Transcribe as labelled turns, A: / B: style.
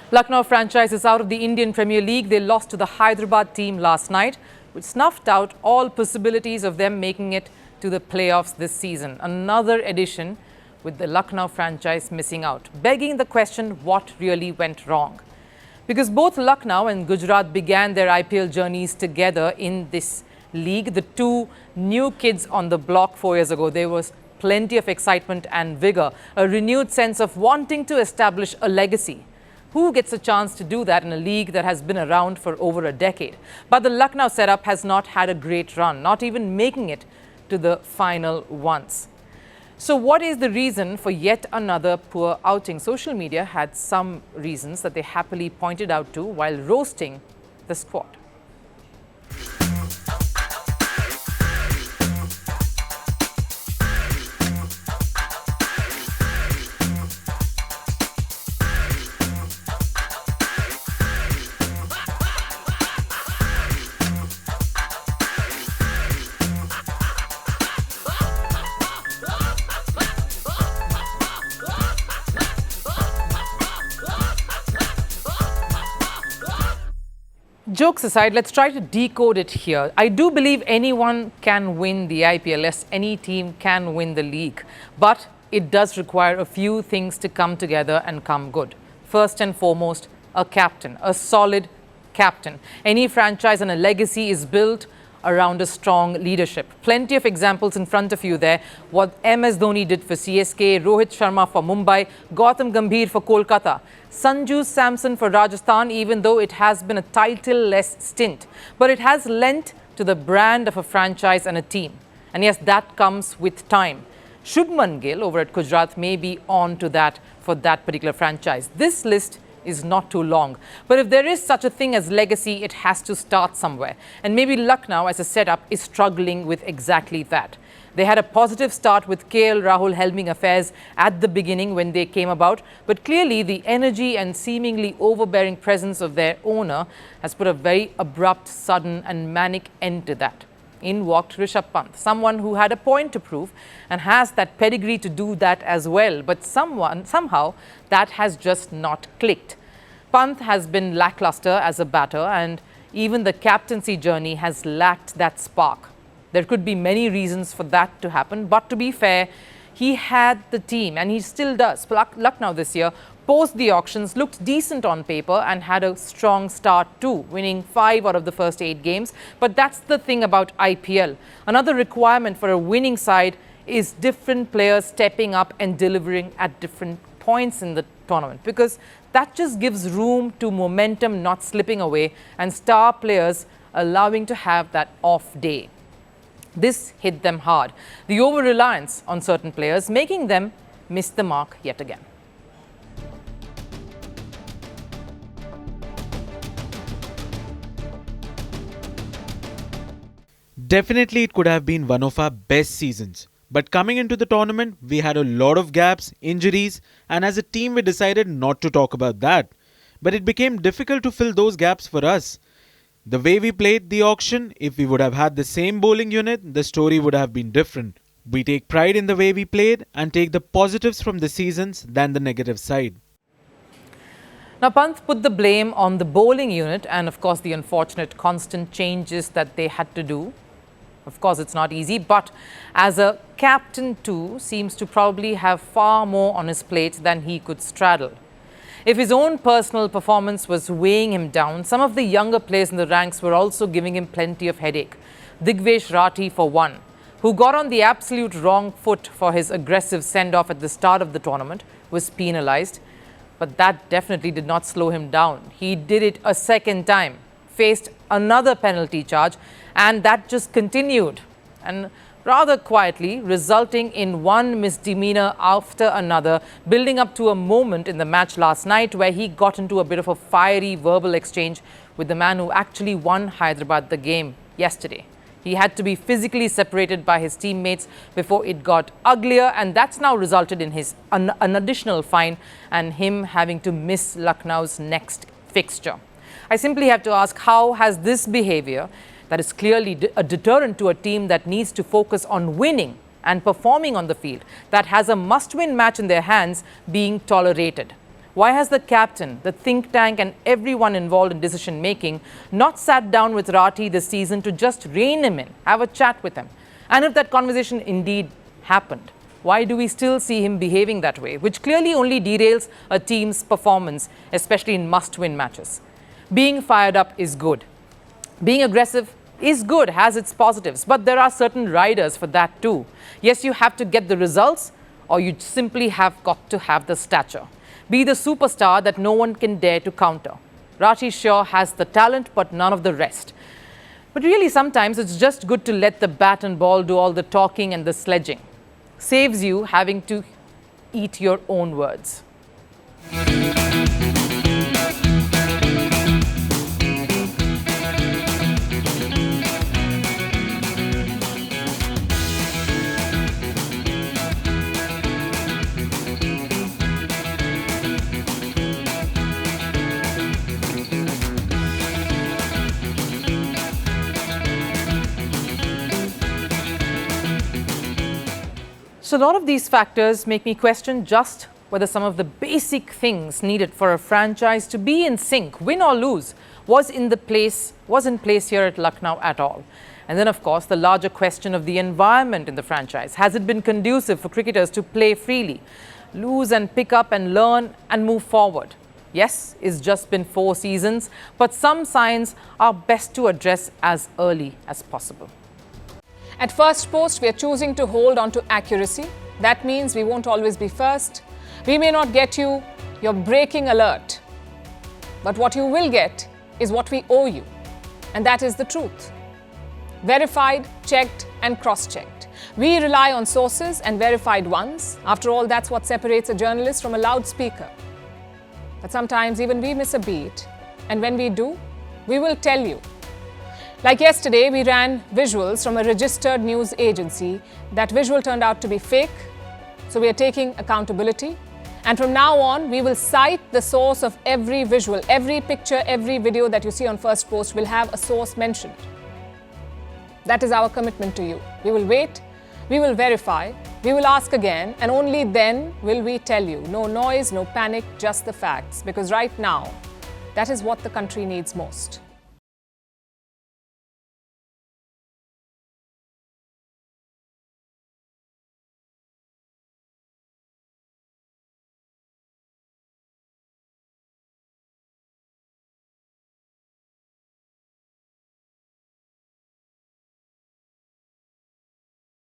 A: Lucknow franchise is out of the Indian Premier League. They lost to the Hyderabad team last night, which snuffed out all possibilities of them making it to the playoffs this season. Another edition with the Lucknow franchise missing out, begging the question what really went wrong. Because both Lucknow and Gujarat began their IPL journeys together in this league. The two new kids on the block 4 years ago, there was plenty of excitement and vigor, a renewed sense of wanting to establish a legacy. Who gets a chance to do that in a league that has been around for over a decade? But the Lucknow setup has not had a great run, not even making it to the final once. So what is the reason for yet another poor outing? Social media had some reasons that they happily pointed out to while roasting the squad. Jokes aside, let's try to decode it here. I do believe anyone can win the IPL. Yes, any team can win the league. But it does require a few things to come together and come good. First and foremost, a captain, a solid captain. Any franchise and a legacy is built around a strong leadership. Plenty of examples in front of you there. What MS Dhoni did for CSK, Rohit Sharma for Mumbai, Gautam Gambhir for Kolkata, Sanju Samson for Rajasthan, even though it has been a title-less stint. But it has lent to the brand of a franchise and a team. And yes, that comes with time. Shubman Gill over at Gujarat may be on to that for that particular franchise. This list is not too long. But if there is such a thing as legacy, it has to start somewhere. And maybe Lucknow as a setup is struggling with exactly that. They had a positive start with KL Rahul helming affairs at the beginning when they came about. But clearly the energy and seemingly overbearing presence of their owner has put a very abrupt, sudden and manic end to that. In walked Rishabh Pant, someone who had a point to prove and has that pedigree to do that as well. But somehow that has just not clicked. Pant has been lackluster as a batter and even the captaincy journey has lacked that spark. There could be many reasons for that to happen, but to be fair, he had the team and he still does. Lucknow this year, post the auctions, looked decent on paper and had a strong start too, winning 5 out of the first 8 games. But that's the thing about IPL. Another requirement for a winning side is different players stepping up and delivering at different points in the tournament, because that just gives room to momentum not slipping away and star players allowing to have that off day. This hit them hard. The over-reliance on certain players making them miss the mark yet again.
B: Definitely it could have been one of our best seasons. But coming into the tournament, we had a lot of gaps, injuries, and as a team we decided not to talk about that. But it became difficult to fill those gaps for us. The way we played the auction, if we would have had the same bowling unit, the story would have been different. We take pride in the way we played and take the positives from the seasons than the negative side.
A: Now, Pant put the blame on the bowling unit and, of course, the unfortunate constant changes that they had to do. Of course, it's not easy, but as a captain too, seems to probably have far more on his plate than he could straddle. If his own personal performance was weighing him down, some of the younger players in the ranks were also giving him plenty of headache. Digvesh Rathi, for one, who got on the absolute wrong foot for his aggressive send-off at the start of the tournament, was penalised. But that definitely did not slow him down. He did it a second time, faced another penalty charge, and that just continued. And rather quietly, resulting in one misdemeanor after another, building up to a moment in the match last night where he got into a bit of a fiery verbal exchange with the man who actually won Hyderabad the game yesterday. He had to be physically separated by his teammates before it got uglier, and that's now resulted in his an additional fine and him having to miss Lucknow's next fixture. I simply have to ask, how has this behavior that is clearly a deterrent to a team that needs to focus on winning and performing on the field, that has a must-win match in their hands, being tolerated? Why has the captain, the think tank and everyone involved in decision making not sat down with Rathi this season to just rein him in, have a chat with him? And if that conversation indeed happened, why do we still see him behaving that way, which clearly only derails a team's performance, especially in must-win matches? Being fired up is good. Being aggressive is good, has its positives, but there are certain riders for that too. Yes, you have to get the results, or you simply have got to have the stature. Be the superstar that no one can dare to counter. Rathi sure has the talent, but none of the rest. But really, sometimes it's just good to let the bat and ball do all the talking and the sledging. Saves you having to eat your own words. So a lot of these factors make me question just whether some of the basic things needed for a franchise to be in sync, win or lose, was in place here at Lucknow at all. And then, of course, the larger question of the environment in the franchise. Has it been conducive for cricketers to play freely, lose and pick up and learn and move forward? Yes, it's just been 4 seasons, but some signs are best to address as early as possible.
C: At Firstpost, we are choosing to hold on to accuracy. That means we won't always be first. We may not get you your breaking alert. But what you will get is what we owe you. And that is the truth. Verified, checked and cross-checked. We rely on sources and verified ones. After all, that's what separates a journalist from a loudspeaker. But sometimes even we miss a beat. And when we do, we will tell you. Like yesterday, we ran visuals from a registered news agency. That visual turned out to be fake, so we are taking accountability. And from now on, we will cite the source of every visual, every picture, every video that you see on Firstpost will have a source mentioned. That is our commitment to you. We will wait, we will verify, we will ask again, and only then will we tell you. No noise, no panic, just the facts. Because right now, that is what the country needs most.